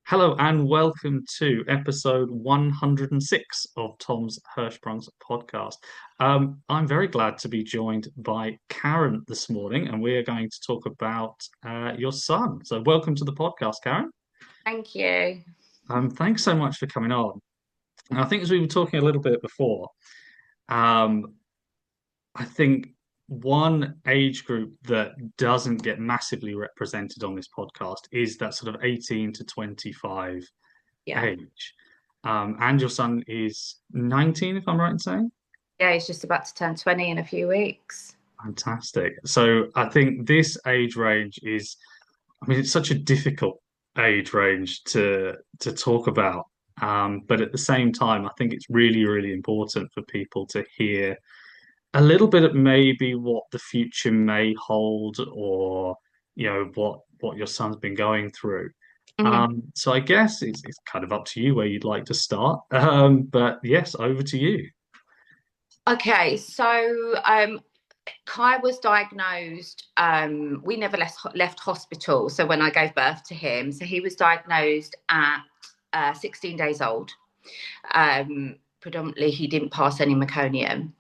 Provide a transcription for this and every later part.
Hello and welcome to episode 106 of Tom's Hirschsprung's podcast. I'm very glad to be joined by Karen this morning, and we are going to talk about your son. So, welcome to the podcast, Karen. Thank you. Thanks so much for coming on. And I think, as we were talking a little bit before, um, I think one age group that doesn't get massively represented on this podcast is that sort of 18 to 25 Yeah. age. And your son is 19, if I'm right in saying. Yeah, he's just about to turn 20 in a few weeks. Fantastic. So I think this age range is, I mean, it's such a difficult age range to talk about. But at the same time, I think it's really, really important for people to hear a little bit of maybe what the future may hold, or what your son's been going through. Mhm. So I guess it's kind of up to you where you'd like to start. But yes, over to you. Okay, so Kai was diagnosed. We never left hospital. So when I gave birth to him, so he was diagnosed at 16 days old. Predominantly, he didn't pass any meconium.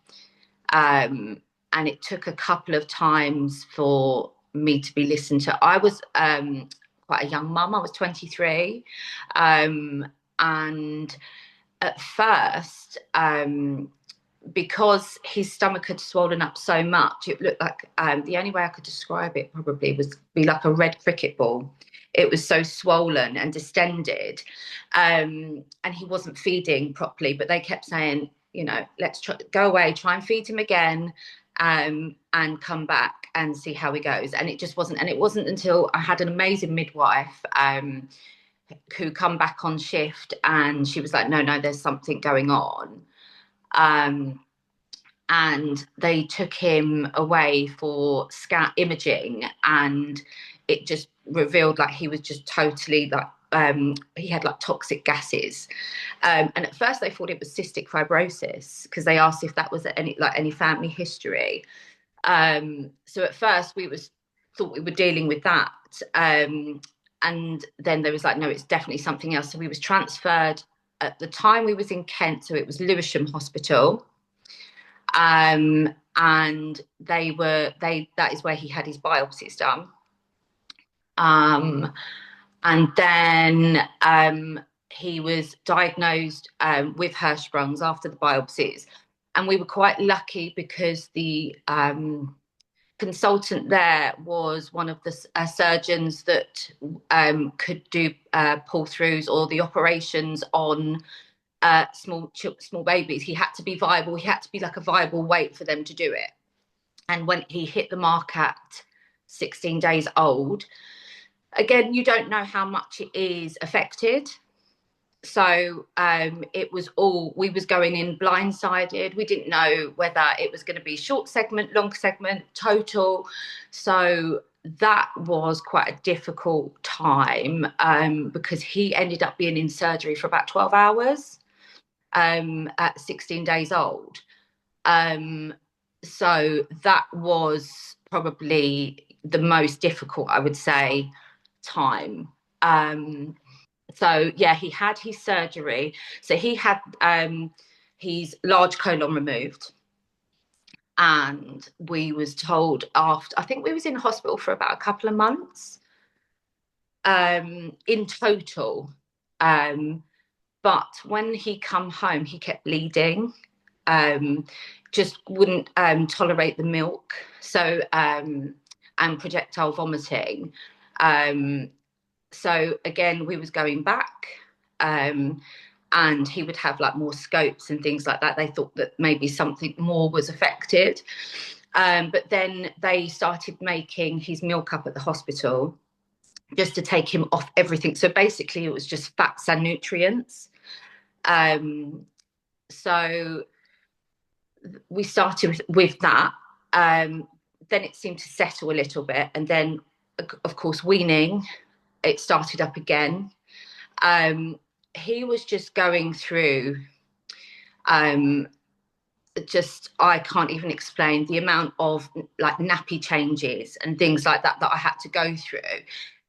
And it took a couple of times for me to be listened to. I was quite a young mum. I was 23. And at first, because his stomach had swollen up so much, it looked like the only way I could describe it probably was be like a red cricket ball. It was so swollen and distended, and he wasn't feeding properly. But they kept saying, let's go away, try and feed him again, and come back and see how he goes. And it just wasn't. And it wasn't until I had an amazing midwife. Who come back on shift, and she was like, no, there's something going on. Um, and they took him away for scan imaging, and it just revealed like he was just totally like he had like toxic gases, and at first they thought it was cystic fibrosis because they asked if that was any family history. So at first thought we were dealing with that, and then there was like, no, it's definitely something else. So we was transferred. At the time we was in Kent, so it was Lewisham Hospital, and that is where he had his biopsies done. And then he was diagnosed with Hirschsprung's after the biopsies, and we were quite lucky because the consultant there was one of the surgeons that could do pull-throughs or the operations on small babies. He had to be viable. He had to be like a viable weight for them to do it. And when he hit the mark at 16 days old, again, you don't know how much it is affected. So it was all, we was going in blindsided. We didn't know whether it was going to be short segment, long segment, total. So that was quite a difficult time because he ended up being in surgery for about 12 hours at 16 days old. So that was probably the most difficult, I would say, time. So yeah, he had his surgery. So he had his large colon removed, and we was told after, I think we was in hospital for about a couple of months in total. But when he come home, he kept bleeding, just wouldn't tolerate the milk, so and projectile vomiting. So again, we was going back, and he would have like more scopes and things like that. They thought that maybe something more was affected. But then they started making his milk up at the hospital just to take him off everything. So basically it was just fats and nutrients. So we started with that. Then it seemed to settle a little bit. And then, of course, weaning, it started up again. He was just going through, just, I can't even explain the amount of like nappy changes and things like that that I had to go through,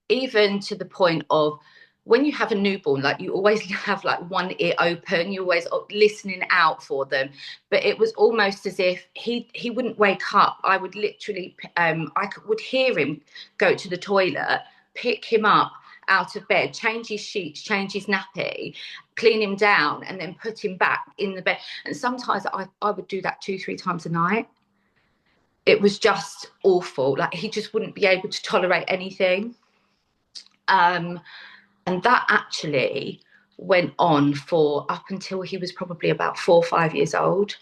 even to the point of when you have a newborn, like you always have like one ear open, you're always listening out for them. But it was almost as if he wouldn't wake up. I would literally, would hear him go to the toilet, pick him up out of bed, change his sheets, change his nappy, clean him down, and then put him back in the bed. And sometimes I would do that 2-3 times a night. It was just awful. Like he just wouldn't be able to tolerate anything. Um, and that actually went on for up until he was probably about 4 or 5 years old.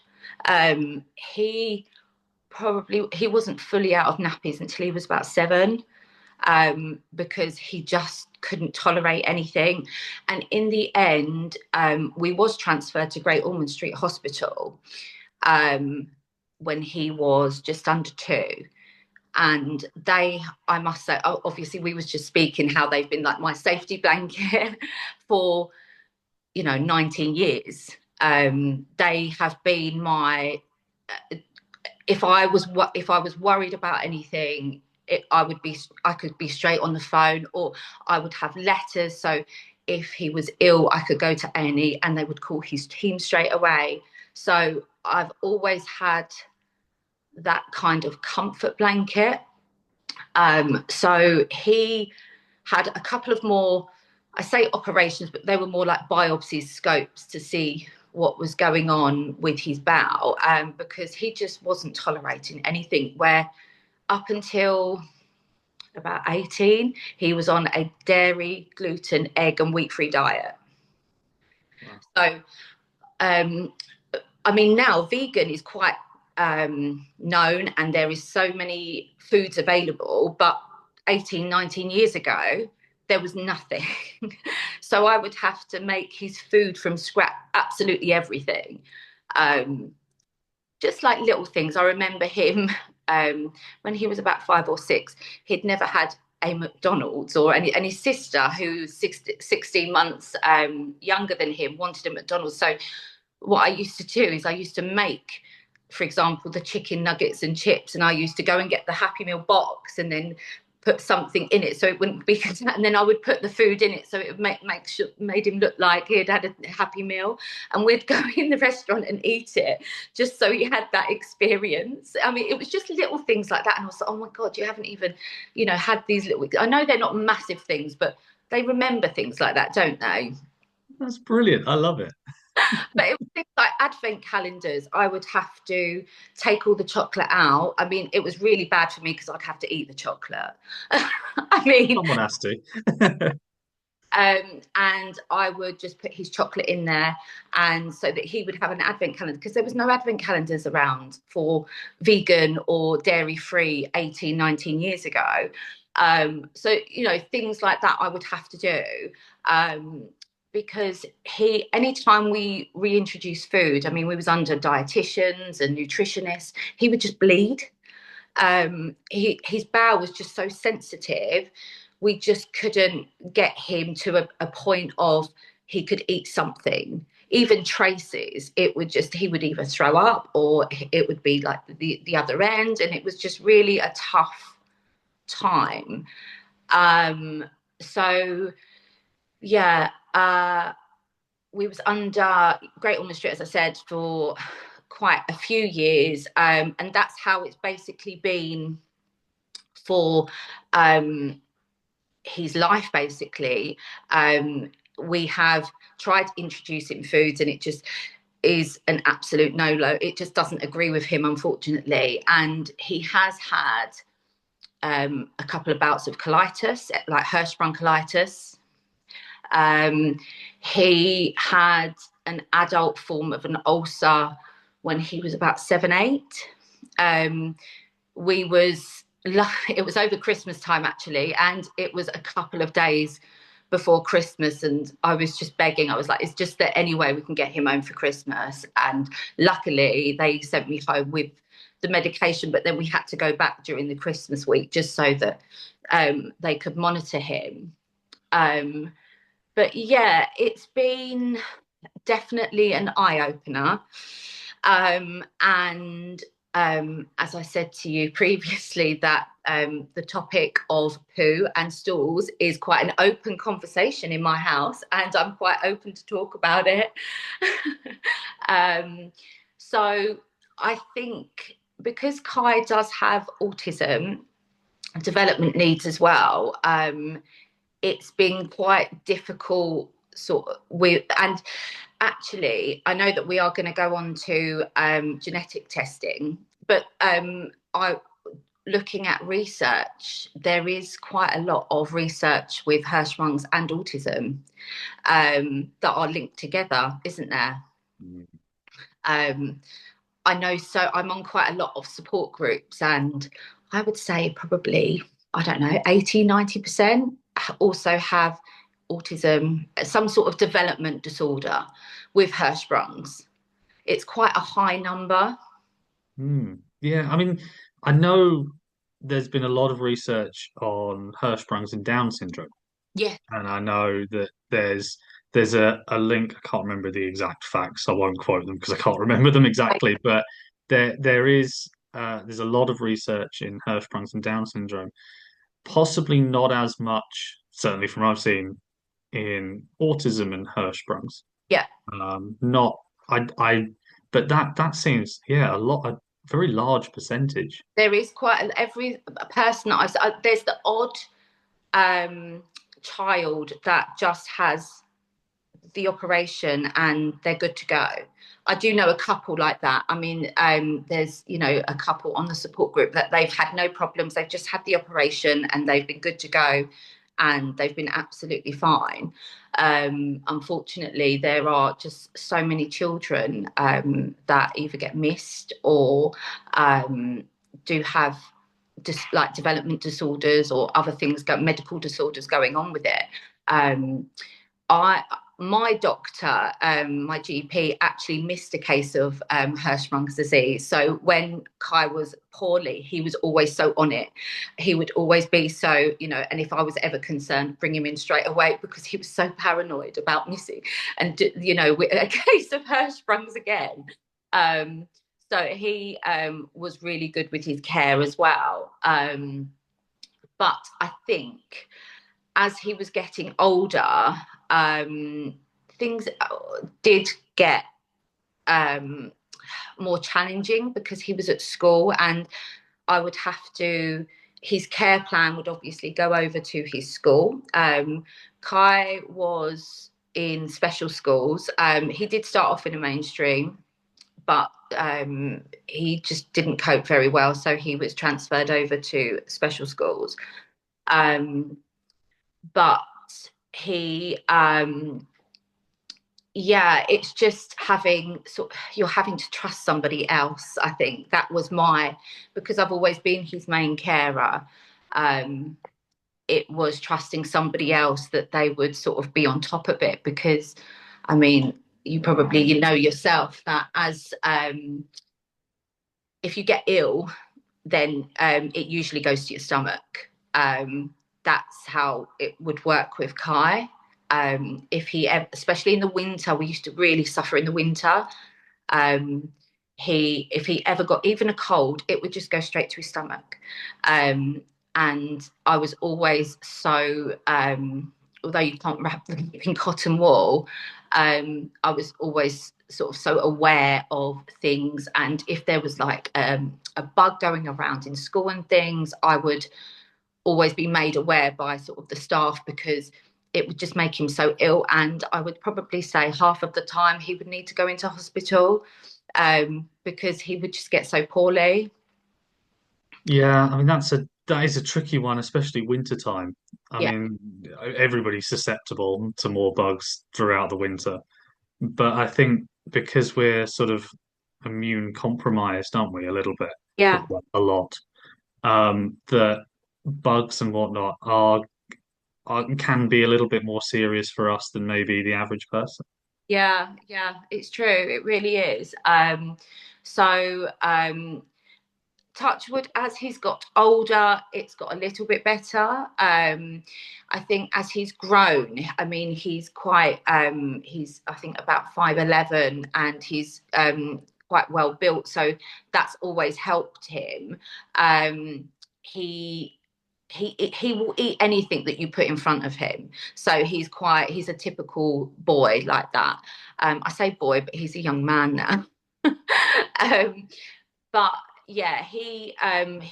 He wasn't fully out of nappies until he was about 7, because he just couldn't tolerate anything. And in the end, we was transferred to Great Ormond Street Hospital when he was just under 2. And I must say, obviously we was just speaking how they've been like my safety blanket for 19 years. They have been my, if I was worried about anything, I could be straight on the phone, or I would have letters. So if he was ill, I could go to A&E and they would call his team straight away. So I've always had that kind of comfort blanket. So he had a couple of more, I say operations, but they were more like biopsies, scopes to see what was going on with his bowel, because he just wasn't tolerating anything. Where up until about 18, he was on a dairy, gluten, egg, and wheat-free diet. Wow. So, I mean, now vegan is quite known, and there is so many foods available, but 18, 19 years ago, there was nothing. So I would have to make his food from scratch, absolutely everything. Just like little things. I remember him when he was about 5 or 6, he'd never had a McDonald's, and his sister, who's 16 months younger than him, wanted a McDonald's. So what I used to do is I used to make, for example, the chicken nuggets and chips, and I used to go and get the Happy Meal box and then put something in it so it wouldn't be, and then I would put the food in it so it would made him look like he had had a Happy Meal, and we'd go in the restaurant and eat it just so he had that experience. I mean, it was just little things like that, and I was like, oh my God, you haven't even, had these little, I know they're not massive things, but they remember things like that, don't they? That's brilliant. I love it. But it was things like advent calendars. I would have to take all the chocolate out. I mean, it was really bad for me because I'd have to eat the chocolate. I mean, Someone has to. and I would just put his chocolate in there, and so that he would have an advent calendar, because there was no advent calendars around for vegan or dairy free 18, 19 years ago. So, things like that I would have to do. Because anytime we reintroduce food, I mean, we was under dietitians and nutritionists, he would just bleed. His bowel was just so sensitive. We just couldn't get him to a point of he could eat something. Even traces, he would either throw up or it would be like the other end. And it was just really a tough time. So yeah, we was under Great Ormond Street, as I said, for quite a few years, and that's how it's basically been for his life, basically. We have tried introducing foods, and it just is an absolute no-no. It just doesn't agree with him, unfortunately, and he has had a couple of bouts of colitis, like Hirschsprung colitis. He had an adult form of an ulcer when he was about 7, 8. It was over Christmas time, actually, and it was a couple of days before Christmas, and I was just begging. I was like, is just there any way we can get him home for Christmas? And luckily they sent me home with the medication, but then we had to go back during the Christmas week just so that they could monitor him. But yeah, it's been definitely an eye-opener. And as I said to you previously, that the topic of poo and stools is quite an open conversation in my house, and I'm quite open to talk about it. um, so I think because Kai does have autism, development needs as well, it's been quite difficult sort of with, and actually I know that we are going to go on to genetic testing, but I looking at research, there is quite a lot of research with Hirschsprung's and autism that are linked together, isn't there? Mm. um, I know, so I'm on quite a lot of support groups, and I would say probably, I don't know, 80, 90% also have autism, some sort of development disorder with Hirschsprung's. It's quite a high number. Yeah, I mean, I know there's been a lot of research on Hirschsprung's and Down syndrome, Yeah. and I know that there's a link. I can't remember the exact facts. I won't quote them because I can't remember them exactly. But there is there's a lot of research in Hirschsprung's and Down syndrome. Possibly not as much, certainly from what I've seen in autism and Hirschsprung's. Yeah. Not I, but that seems, yeah, a very large percentage. There is quite every person that there's the odd um, child that just has the operation and they're good to go. I do know a couple like that. I mean, there's, a couple on the support group that they've had no problems. They've just had the operation and they've been good to go and they've been absolutely fine. Unfortunately, there are just so many children that either get missed or do have like development disorders or other things, medical disorders going on with it. I My doctor, my GP, actually missed a case of Hirschsprung's disease. So when Kai was poorly, he was always so on it. He would always be so, and if I was ever concerned, bring him in straight away because he was so paranoid about missing, and a case of Hirschsprung's again. So he was really good with his care as well. But I think as he was getting older, things did get more challenging because he was at school and I would have to, his care plan would obviously go over to his school. Kai was in special schools. He did start off in a mainstream, but he just didn't cope very well. So he was transferred over to special schools. But he yeah, it's just you're having to trust somebody else. I think that was because I've always been his main carer. It was trusting somebody else that they would sort of be on top of it, because I mean, you probably yourself that as if you get ill, then it usually goes to your stomach. That's how it would work with Kai. If he, especially in the winter, we used to really suffer in the winter. If he ever got even a cold, it would just go straight to his stomach. And I was always so, although you can't wrap them in cotton wool, I was always sort of so aware of things. And if there was like a bug going around in school and things, I would always be made aware by sort of the staff, because it would just make him so ill. And I would probably say half of the time he would need to go into hospital because he would just get so poorly. Yeah, I mean that is a tricky one, especially wintertime. I Yeah. mean, everybody's susceptible to more bugs throughout the winter, but I think because we're sort of immune compromised, aren't we, a little bit, or Yeah. quite a lot, that bugs and whatnot can be a little bit more serious for us than maybe the average person. Yeah, yeah, it's true. It really is. So Touchwood, as he's got older, it's got a little bit better. I think as he's grown, I mean, he's quite, he's, I think, about 5'11", and he's quite well built, so that's always helped him. Um, he he will eat anything that you put in front of him. So he's a typical boy like that. I say boy, but he's a young man now. um, but yeah, he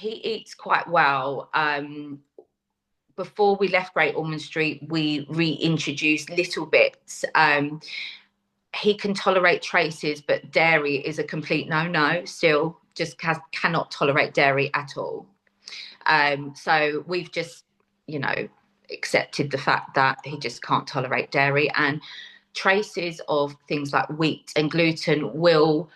eats quite well. Before we left Great Ormond Street, we reintroduced little bits. He can tolerate traces, but dairy is a complete no-no. Still, just cannot tolerate dairy at all. So we've just, you know, accepted the fact that he just can't tolerate dairy, and traces of things like wheat and gluten will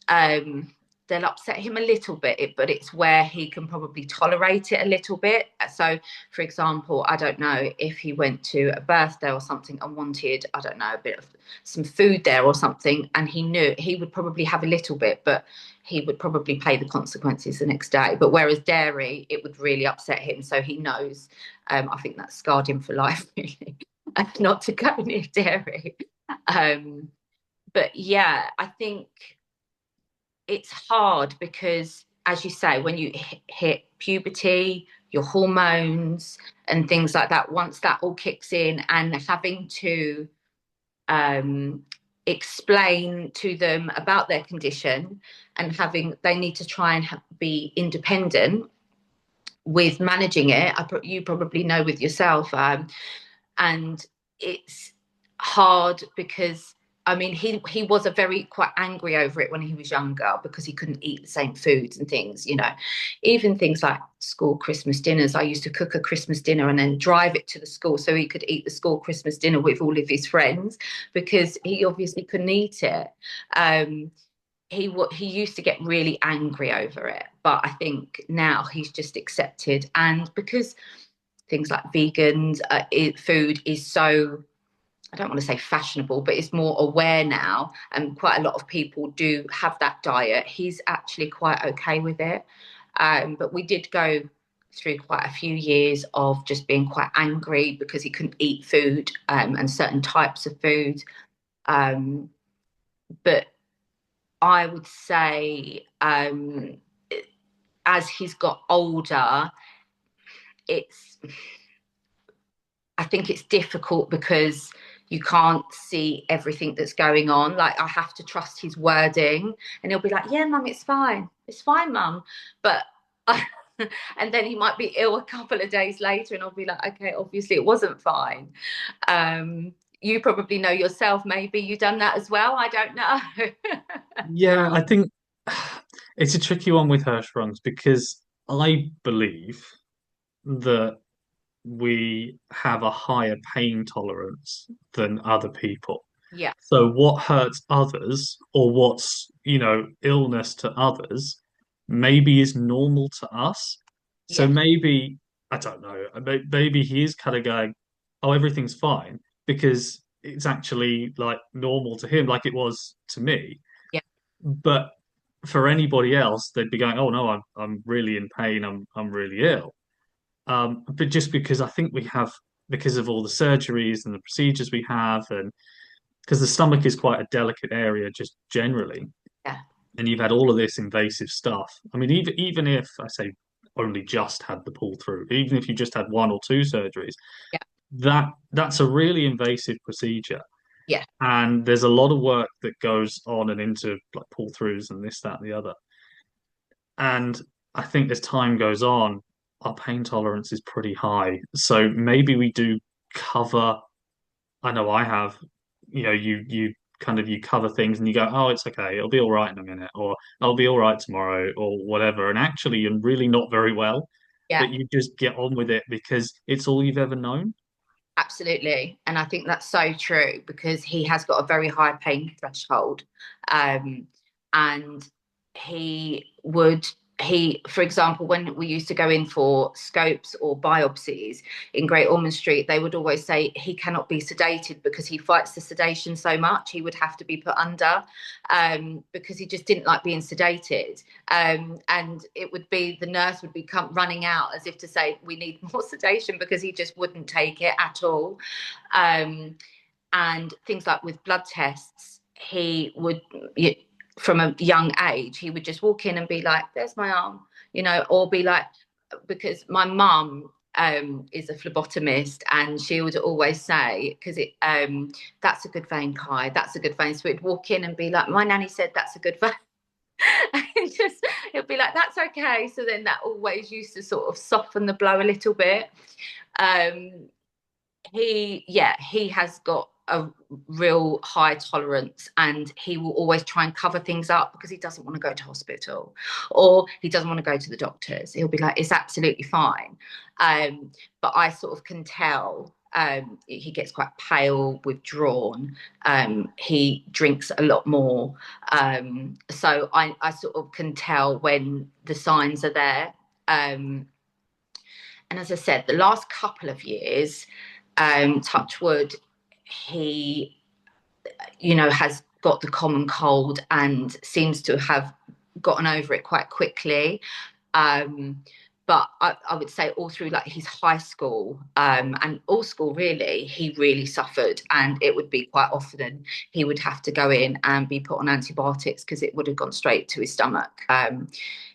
they'll upset him a little bit, but it's where he can probably tolerate it a little bit. So, for example, I don't know if he went to a birthday or something and wanted, I don't know, a bit of some food there or something, and he knew he would probably have a little bit, but he would probably pay the consequences the next day. But whereas dairy, it would really upset him. So he knows, I think that scarred him for life, really, not to go near dairy. But yeah, I think it's hard because, as you say, when you hit puberty, your hormones and things like that, once that all kicks in, and having to um, explain to them about their condition, and they need to try and be independent with managing it. You probably know with yourself, and it's hard because I mean he was a very quite angry over it when he was younger because he couldn't eat the same foods and things, you know, even things like school Christmas dinners. I used to cook a Christmas dinner and then drive it to the school so he could eat the school Christmas dinner with all of his friends because he obviously couldn't eat it. Um, he used to get really angry over it, but I think now he's just accepted, and because things like vegans food is so, I don't want to say fashionable, but it's more aware now, and quite a lot of people do have that diet. He's actually quite okay with it. But we did go through quite a few years of just being quite angry because he couldn't eat food and certain types of food. Um, but I would say as he's got older, it's I think it's difficult because you can't see everything that's going on. Like I have to trust his wording, and he'll be like, "Yeah, mum, it's fine, mum," but. And then he might be ill a couple of days later, and I'll be like, "Okay, obviously it wasn't fine." You probably know yourself. Maybe you done that as well. I don't know. Yeah, I think it's a tricky one with Hirschsprungs because I believe that we have a higher pain tolerance than other people. Yeah, So what hurts others or what's, illness to others maybe is normal to us. So yeah, maybe, I don't know, maybe he is kind of going, oh, everything's fine because it's actually like normal to him, like it was to me. yeah, But for anybody else, they'd be going, oh no, I'm really in pain, I'm really ill. But just because I think because of all the surgeries and the procedures we have, and because the stomach is quite a delicate area just generally, yeah, and you've had all of this invasive stuff. I mean, even if I say only just had the pull through, even if you just had one or two surgeries, yeah, that's a really invasive procedure. yeah, And there's a lot of work that goes on and into like pull throughs and this, that, and the other. And I think as time goes on, our pain tolerance is pretty high. So maybe we do cover, I know I have, you kind of you cover things and you go, oh, it's okay, it'll be all right in a minute, or I'll be all right tomorrow, or whatever. And actually you're really not very well, yeah. but you just get on with it because it's all you've ever known. Absolutely. And I think that's so true because he has got a very high pain threshold. Um, and he would, for example, when we used to go in for scopes or biopsies in Great Ormond Street, they would always say he cannot be sedated because he fights the sedation so much. He would have to be put under because he just didn't like being sedated. And it would be the nurse would be running out as if to say we need more sedation because he just wouldn't take it at all. Um, and things like with blood tests, he would from a young age, he would just walk in and be like, "There's my arm," or be like, because my mum is a phlebotomist, and she would always say, because that's a good vein, Kai, that's a good vein. So we'd walk in and be like, "My nanny said that's a good vein." And just it'll be like, "That's okay." So then that always used to sort of soften the blow a little bit. Um, he has got a real high tolerance, and he will always try and cover things up because he doesn't want to go to hospital, or he doesn't want to go to the doctors. He'll be like, "It's absolutely fine." But I sort of can tell. He gets quite pale, withdrawn. He drinks a lot more. So I sort of can tell when the signs are there. And as I said, the last couple of years, touch wood, he, has got the common cold and seems to have gotten over it quite quickly. But I would say all through like his high school and all school really, he really suffered, and it would be quite often he would have to go in and be put on antibiotics because it would have gone straight to his stomach.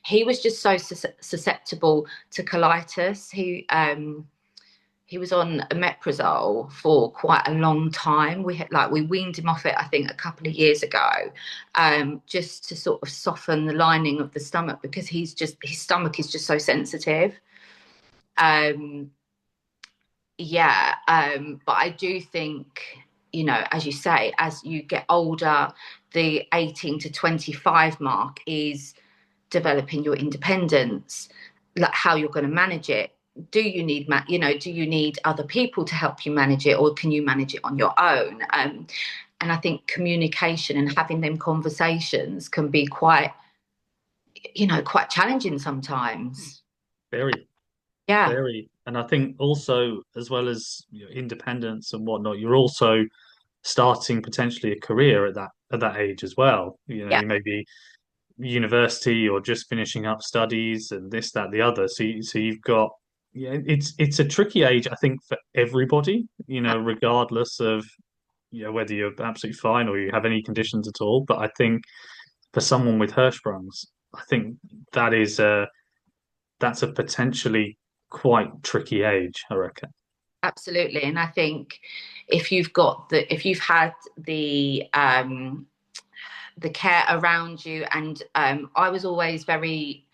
He was just so susceptible to colitis. He was on omeprazole for quite a long time. We weaned him off it, I think, a couple of years ago, just to sort of soften the lining of the stomach, because his stomach is just so sensitive. Um, yeah, but I do think, as you say, as you get older, the 18 to 25 mark is developing your independence, like how you're going to manage it. Do you need other people to help you manage it, or can you manage it on your own? And I think communication and having them conversations can be quite challenging sometimes. Very, Yeah, very. And I think also, as well as independence and whatnot, you're also starting potentially a career at that age as well. yeah, You may be university or just finishing up studies and this, that, the other. So you've got, yeah, it's a tricky age, I think, for everybody, regardless of whether you're absolutely fine or you have any conditions at all. But I think for someone with Hirschsprung's, I think that is that's a potentially quite tricky age, I reckon. absolutely. And I think if you've had the care around you. And I was always very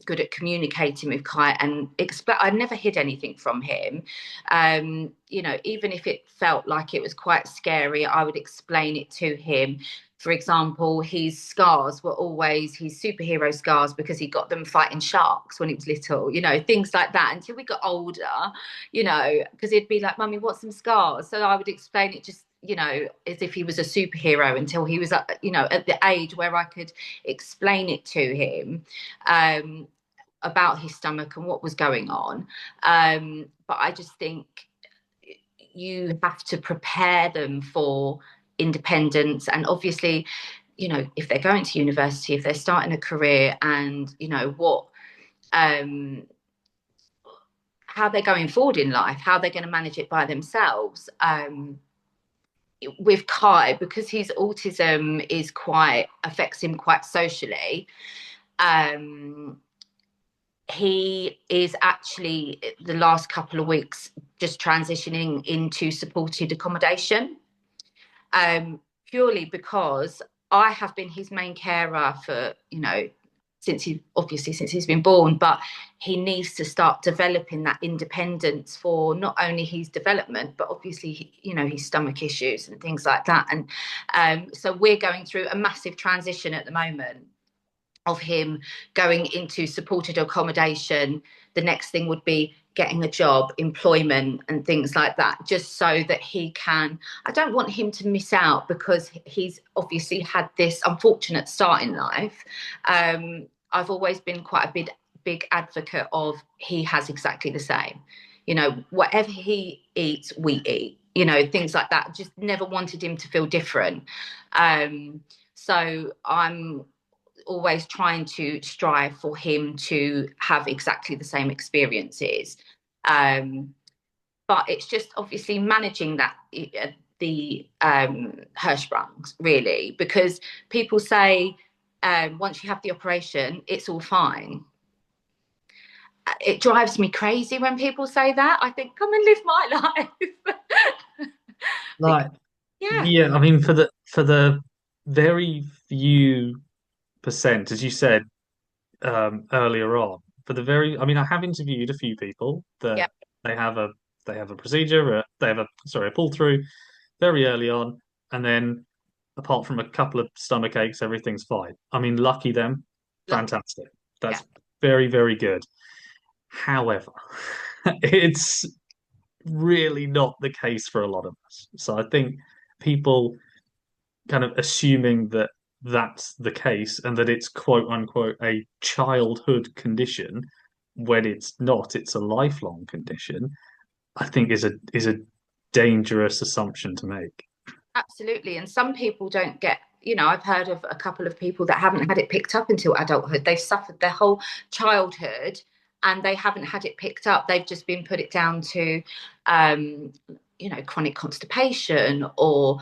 good at communicating with Kai, and I never hid anything from him. Even if it felt like it was quite scary, I would explain it to him. For example, his scars were always his superhero scars because he got them fighting sharks when he was little, things like that, until we got older, because he'd be like, "Mummy, what's some scars?" So I would explain it just, as if he was a superhero, until he was, at the age where I could explain it to him, about his stomach and what was going on. But I just think you have to prepare them for independence. And obviously, if they're going to university, if they're starting a career, and, um, how they're going forward in life, how they're going to manage it by themselves. With Kai, because his autism affects him quite socially, um, he is actually the last couple of weeks just transitioning into supported accommodation, purely because I have been his main carer for, since he's been born, but he needs to start developing that independence for not only his development, but obviously, his stomach issues and things like that. And so we're going through a massive transition at the moment of him going into supported accommodation. The next thing would be getting a job, employment, and things like that, just so that he can. I don't want him to miss out, because he's obviously had this unfortunate start in life. I've always been quite a big advocate of, he has exactly the same. Whatever he eats, we eat. Things like that. Just never wanted him to feel different. So I'm always trying to strive for him to have exactly the same experiences. But it's just obviously managing that, the Hirschsprungs, really, because people say once you have the operation, it's all fine. It drives me crazy when people say that. I think, come and live my life. Because, Like, yeah, yeah, I mean, for the very few percent, as you said earlier on, for the very, I mean, I have interviewed a few people yeah, that they have a they have a procedure, they have a sorry, a pull through very early on, and then apart from a couple of stomach aches, everything's fine. I mean, lucky them, lucky, fantastic. yeah, That's very, very good. However, it's really not the case for a lot of us. So I think people kind of assuming that that's the case and that it's quote unquote a childhood condition when it's not, it's a lifelong condition, I think is a dangerous assumption to make. absolutely. And some people don't get, I've heard of a couple of people that haven't had it picked up until adulthood. They've suffered their whole childhood and they haven't had it picked up. They've just been put it down to, um, chronic constipation or,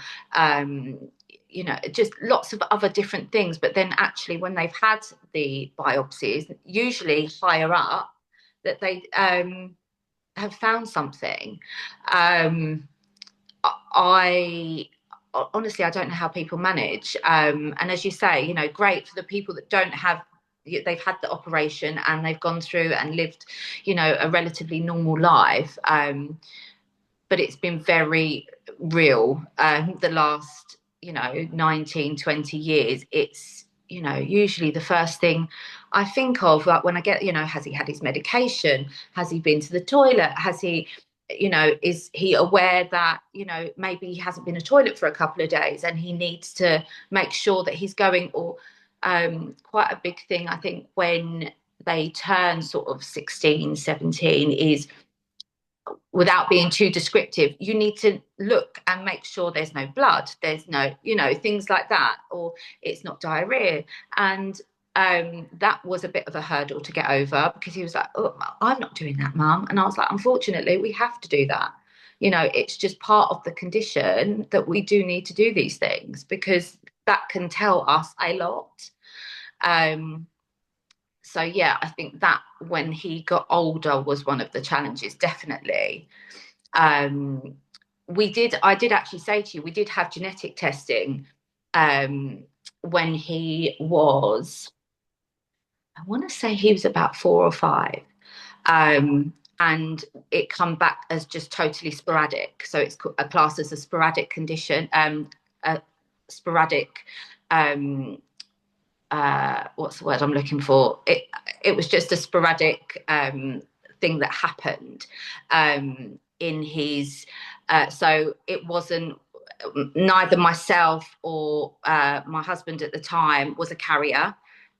just lots of other different things. But then actually, when they've had the biopsies, usually higher up, that they have found something. Um, I honestly, I don't know how people manage. And as you say, great for the people that don't have, they've had the operation and they've gone through and lived, a relatively normal life. But it's been very real. The last, 19, 20 years, it's, usually the first thing I think of, like when I get, has he had his medication? Has he been to the toilet? Has he, is he aware that, maybe he hasn't been to the toilet for a couple of days and he needs to make sure that he's going, or quite a big thing, I think, when they turn sort of 16, 17 is, without being too descriptive, you need to look and make sure there's no blood, there's no, things like that, or it's not diarrhea. And that was a bit of a hurdle to get over because he was like, oh, I'm not doing that, mum. And I was like, unfortunately, we have to do that. It's just part of the condition that we do need to do these things because that can tell us a lot. Um, so yeah, I think that when he got older was one of the challenges, definitely. um, I did actually say to you, we did have genetic testing um, when he was, I want to say he was about 4 or 5. And it come back as just totally sporadic. So it's a class as a sporadic condition, a sporadic, um, what's the word I'm looking for? It was just a sporadic thing that happened in his. So it wasn't, neither myself or my husband at the time was a carrier.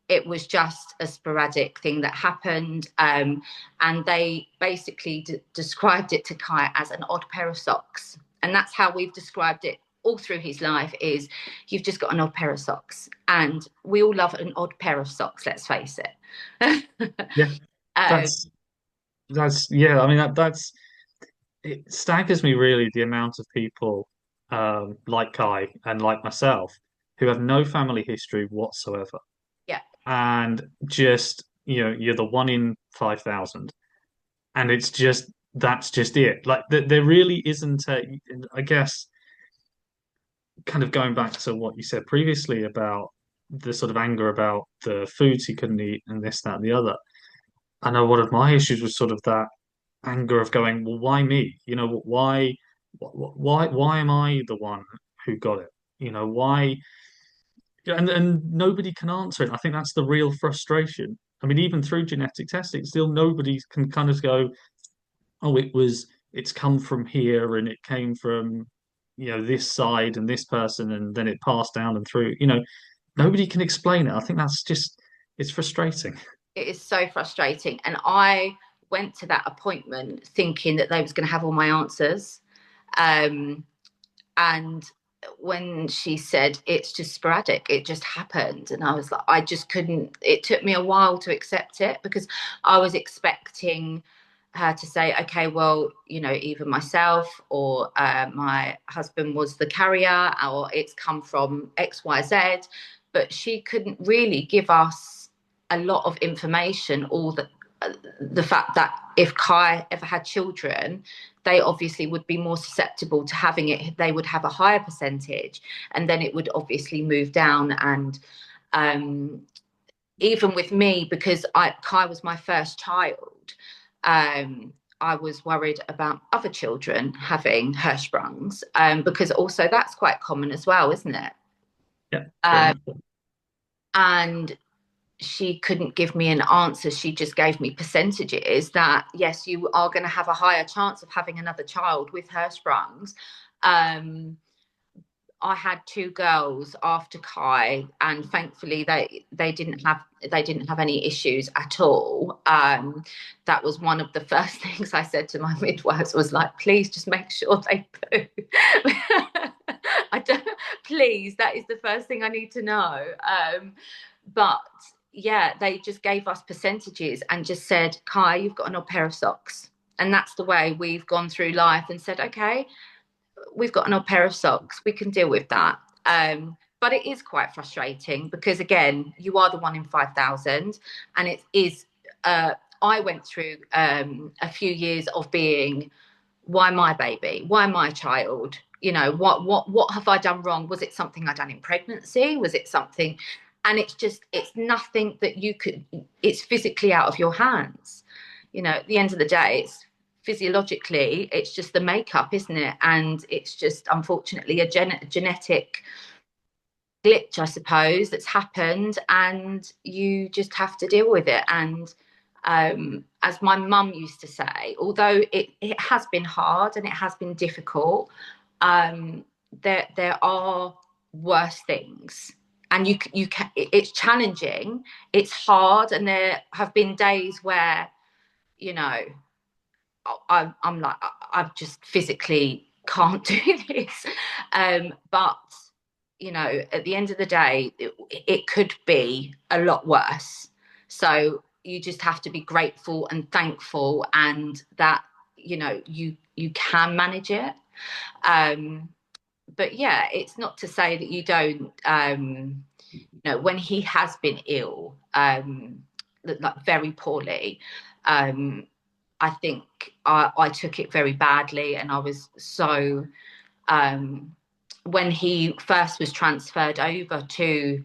It was just a sporadic thing that happened, and they basically described it to Kai as an odd pair of socks, and that's how we've described it all through his life. Is you've just got an odd pair of socks, and we all love an odd pair of socks. Let's face it. Yeah, um, that's yeah. I mean that's it staggers me really the amount of people like Kai and like myself who have no family history whatsoever, yeah, and just you're the one in 5,000, and it's just that's just it. Like there really isn't a. I guess kind of going back to what you said previously about the sort of anger about the foods he couldn't eat and this, that, and the other. I know one of my issues was sort of that anger of going, well, why me? Why am I the one who got it? Why? Yeah, and nobody can answer it. I think that's the real frustration. I mean, even through genetic testing, still nobody can kind of go, oh, it's come from here and it came from, this side and this person and then it passed down and through. Nobody can explain it. I think that's just it's frustrating. it is so frustrating. And I went to that appointment thinking that they was going to have all my answers. Um, and when she said it's just sporadic, it just happened, and I was like, I just couldn't. It took me a while to accept it because I was expecting her to say, okay, well, you know, either myself or my husband was the carrier, or it's come from XYZ. But she couldn't really give us a lot of information, or the fact that if Kai ever had children, they obviously would be more susceptible to having it. They would have a higher percentage, and then it would obviously move down. And um, even with me, because Kai was my first child, I was worried about other children having Hirschsprungs, because also that's quite common as well, isn't it? Yeah, very Um, much so. and she couldn't give me an answer. She just gave me percentages that, yes, you are going to have a higher chance of having another child with Hirschsprungs. Um, I had two girls after Kai, and thankfully they didn't have any issues at all. That was one of the first things I said to my midwives, was like, please just make sure they poo. I don't, please, that is the first thing I need to know. But yeah, they just gave us percentages and just said, Kai, you've got an odd pair of socks. And that's the way we've gone through life, and said, okay, we've got an odd pair of socks. We can deal with that. But it is quite frustrating, because again, you are the one in 5,000, and it is. I went through a few years of being, why my baby? Why my child? You know, what have I done wrong? Was it something I done in pregnancy? Was it something? And it's nothing that you could. It's physically out of your hands. You know, at the end of the day, it's physiologically, it's just the makeup, isn't it? And it's just unfortunately a genetic glitch, I suppose, that's happened, and you just have to deal with it. And as my mum used to say, although it has been hard and it has been difficult, there are worse things. And you can, it's challenging, it's hard, and there have been days where, you know, I'm like, I just physically can't do this. But, you know, at the end of the day, it could be a lot worse. So you just have to be grateful and thankful, and that, you know, you can manage it. Um, but yeah, it's not to say that you don't, you know, when he has been ill, like very poorly, um, I think I took it very badly, and I was so. When he first was transferred over to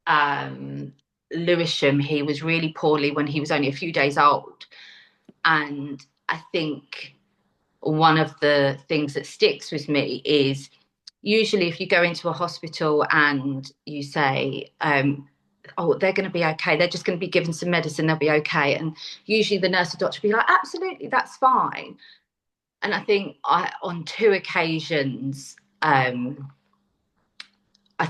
um, Lewisham, he was really poorly when he was only a few days old, and I think one of the things that sticks with me is, usually if you go into a hospital and you say, oh, they're going to be okay, they're just going to be given some medicine, they'll be okay, and usually the nurse or doctor will be like, absolutely, that's fine. And I think on two occasions, I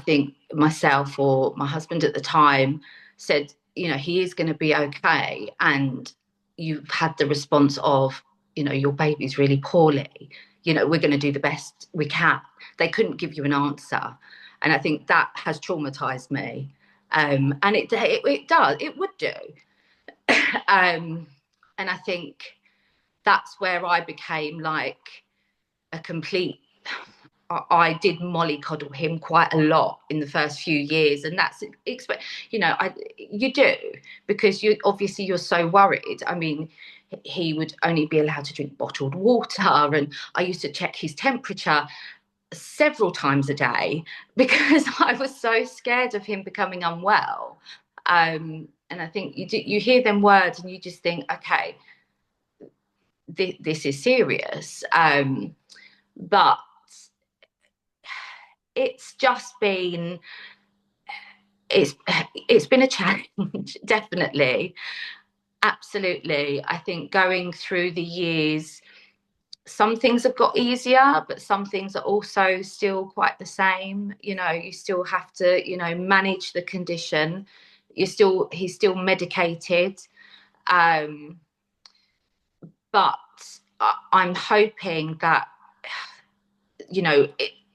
think myself or my husband at the time said, you know, he is going to be okay. And you've had the response of, you know, your baby's really poorly. You know, we're going to do the best we can. They couldn't give you an answer. And I think that has traumatized me. And it does, it would do. um, and I think that's where I became like a complete. I did mollycoddle him quite a lot in the first few years, and that's you know, you do, because you obviously you're so worried. I mean, he would only be allowed to drink bottled water, and I used to check his temperature several times a day because I was so scared of him becoming unwell. And I think you hear them words and you just think, okay, this is serious. But it's just been it's it's been a challenge, definitely, absolutely. I think going through the years, some things have got easier, but some things are also still quite the same. You know, you still have to, you know, manage the condition. He's still medicated, um, but I'm hoping that, you know,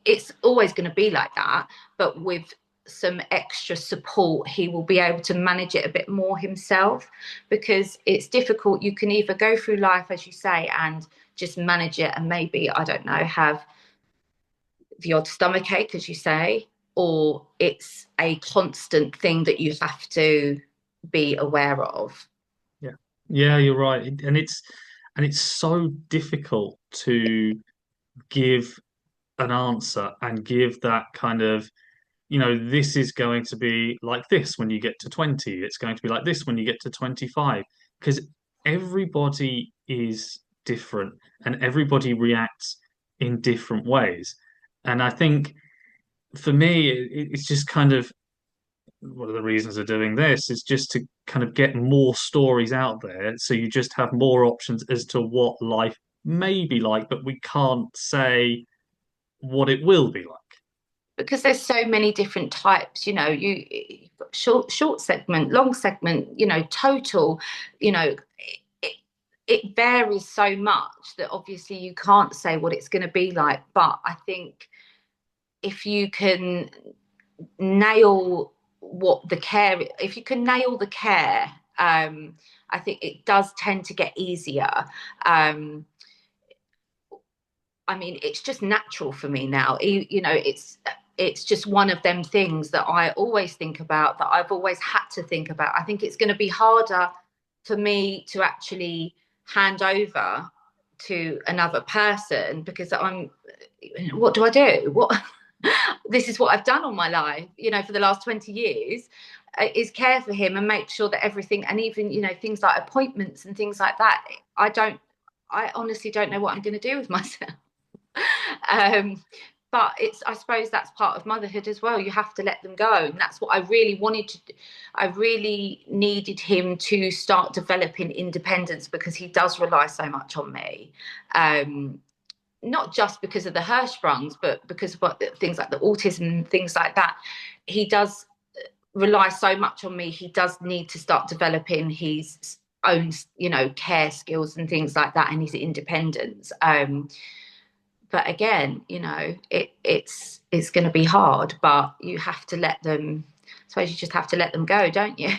it's always going to be like that, but with some extra support, he will be able to manage it a bit more himself, because it's difficult. You can either go through life, as you say, and just manage it and maybe, I don't know, have the odd stomach ache, as you say, or it's a constant thing that you have to be aware of. Yeah. Yeah, you're right. And it's so difficult to give an answer and give that kind of, this is going to be like this when you get to 20. It's going to be like this when you get to 25. Because everybody is different and everybody reacts in different ways. And I think for me, it's just kind of one of the reasons of doing this is just to kind of get more stories out there. So you just have more options as to what life may be like, but we can't say what it will be like. Because there's so many different types, you've got short segment, long segment, total, you know it, it varies so much that obviously you can't say what it's going to be like. But I think if you can nail if you can nail the care, I think it does tend to get easier. um I mean, it's just natural for me now. It's just one of them things that I always think about, that I've always had to think about. I think it's going to be harder for me to actually hand over to another person, because what do I do? This is what I've done all my life, for the last 20 years, is care for him and make sure that everything, and even, things like appointments and things like that. I honestly don't know what I'm going to do with myself. um, but I suppose that's part of motherhood as well. You have to let them go, and that's what I really wanted to do. I really needed him to start developing independence, because he does rely so much on me. Not just because of the Hirschsprungs, but because of things like the autism and things like that. He does rely so much on me. He does need to start developing his own, care skills and things like that, and his independence. But again, it's going to be hard, but you have to let them. I suppose you just have to let them go, don't you?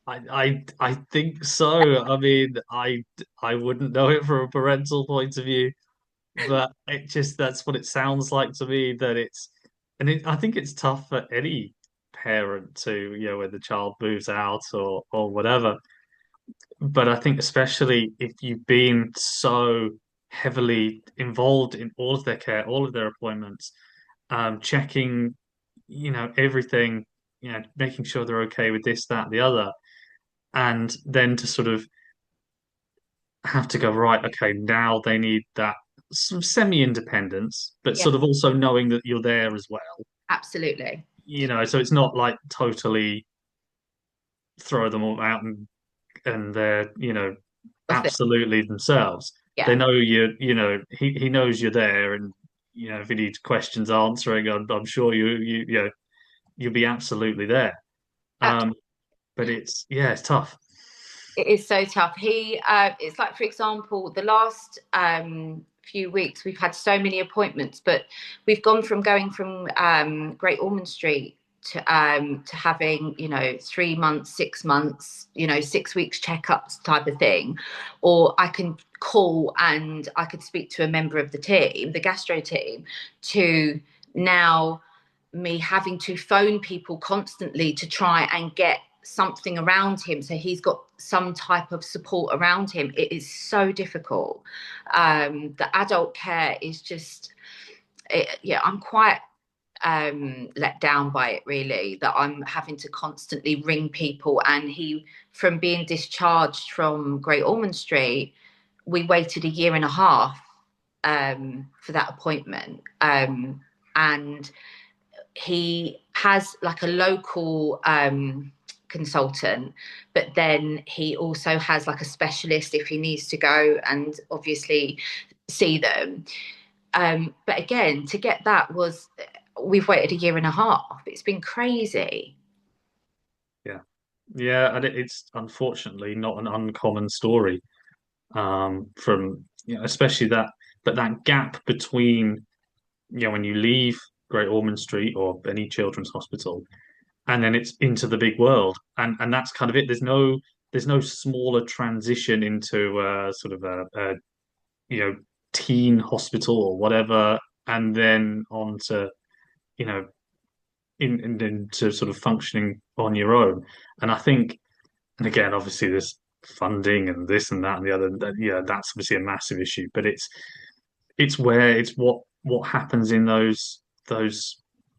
I think so. I mean, I wouldn't know it from a parental point of view, but that's what it sounds like to me. I think it's tough for any parent to, when the child moves out or whatever. But I think especially if you've been so heavily involved in all of their care, all of their appointments, checking, everything, making sure they're okay with this, that, the other, and then to sort of have to go, right, okay, now they need that sort of semi-independence, but Yeah, sort of also knowing that you're there as well. absolutely. So it's not like totally throw them all out and they're, Of it. absolutely themselves. They Yeah, know he knows you're there, and if he needs questions answering, I'm sure you'll be absolutely there. Um, but it's tough. it is so tough. It's like, for example, the last few weeks we've had so many appointments, but we've gone from going from Great Ormond Street to having, 3 months, 6 months, 6 weeks checkups type of thing. Or I can call and I could speak to a member of the team, the gastro team, to now me having to phone people constantly to try and get something around him, so he's got some type of support around him. It is so difficult. The adult care is just yeah, I'm quite let down by it, really, that I'm having to constantly ring people. And from being discharged from Great Ormond Street, we waited a year and a half for that appointment. And he has like a local consultant, but then he also has like a specialist if he needs to go and obviously see them. But again, to get that we've waited a year and a half. It's been crazy. Yeah, yeah, and it's unfortunately not an uncommon story. From especially that, but that gap between when you leave Great Ormond Street or any children's hospital, and then it's into the big world, and that's kind of it. There's no smaller transition into sort of a you know teen hospital or whatever, and then on to you know into sort of functioning on your own. And I think, and again, obviously there's funding and this and that and the other. Yeah, that's obviously a massive issue, but it's what happens in those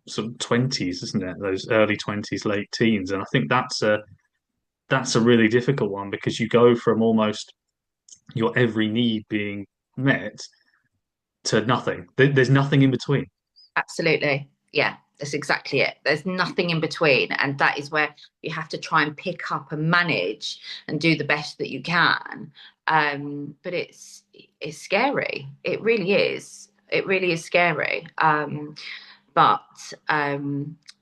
sort of twenties, isn't it? Those early twenties, late teens, and I think that's a really difficult one because you go from almost your every need being met to nothing. There's nothing in between. Absolutely. Yeah, that's exactly it. There's nothing in between. And that is where you have to try and pick up and manage and do the best that you can. But it's scary. It really is. It really is scary. But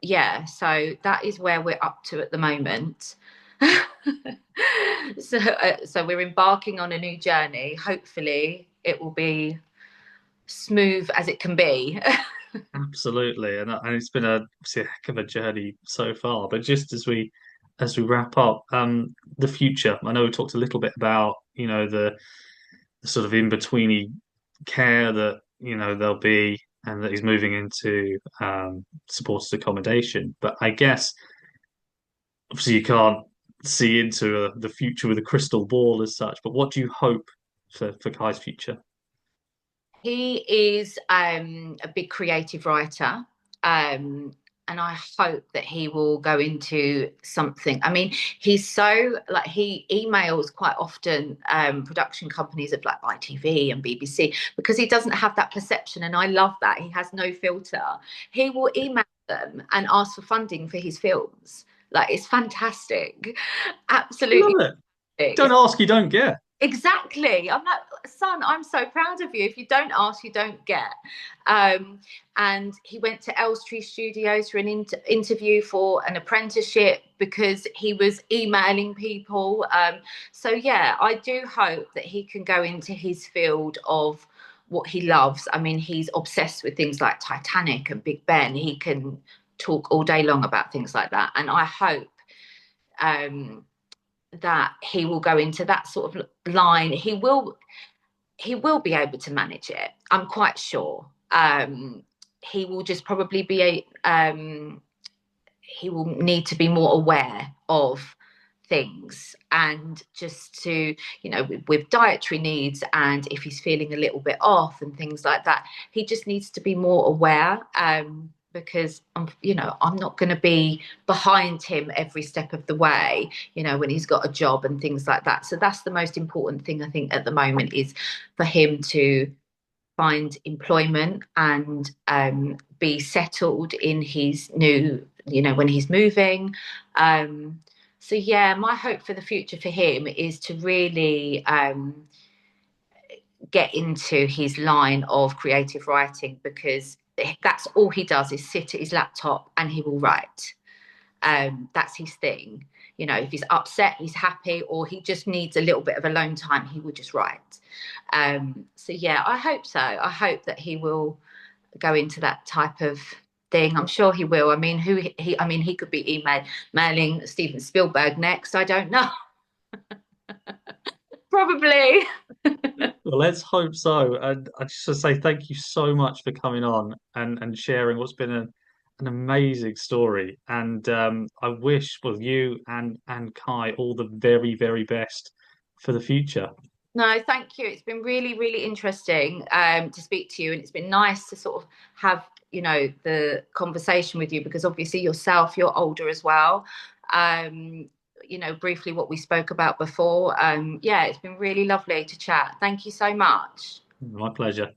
yeah, so that is where we're up to at the moment. So we're embarking on a new journey. Hopefully, it will be smooth as it can be. Absolutely, and it's been obviously a heck of a journey so far. But just as we wrap up, the future. I know we talked a little bit about the sort of in betweeny care that there'll be, and that he's moving into supported accommodation. But I guess obviously you can't see into the future with a crystal ball as such. But what do you hope for Kai's future? He is a big creative writer. And I hope that he will go into something. I mean, he's so like he emails quite often production companies of like ITV and BBC because he doesn't have that perception, and I love that he has no filter. He will email them and ask for funding for his films. Like it's fantastic, absolutely. Love it. Don't It's ask, you don't get. Exactly. I'm like, son, I'm so proud of you. If you don't ask, you don't get. Um, and he went to Elstree Studios for an interview for an apprenticeship because he was emailing people. So, yeah, I do hope that he can go into his field of what he loves. I mean, he's obsessed with things like Titanic and Big Ben. He can talk all day long about things like that. And I hope. Um, that he will go into that sort of line. He will be able to manage it. I'm quite sure. He will just probably be he will need to be more aware of things and just to with dietary needs, and if he's feeling a little bit off and things like that, he just needs to be more aware. Because I'm not going to be behind him every step of the way, when he's got a job and things like that. So that's the most important thing I think at the moment, is for him to find employment and be settled in his new, when he's moving. So yeah, my hope for the future for him is to really get into his line of creative writing, because that's all he does is sit at his laptop and he will write. That's his thing. If he's upset, he's happy, or he just needs a little bit of alone time, he will just write. So yeah, I hope so. I hope that he will go into that type of thing. I'm sure he will. I mean, he could be emailing Steven Spielberg next. I don't know. Probably. Well, let's hope so. And I just want to say thank you so much for coming on and sharing what's been an amazing story. And I wish both you and Kai all the very, very best for the future. No, thank you. It's been really, really interesting to speak to you, and it's been nice to sort of have, the conversation with you, because obviously yourself, you're older as well. Um, briefly what we spoke about before. Yeah, it's been really lovely to chat. Thank you so much. My pleasure.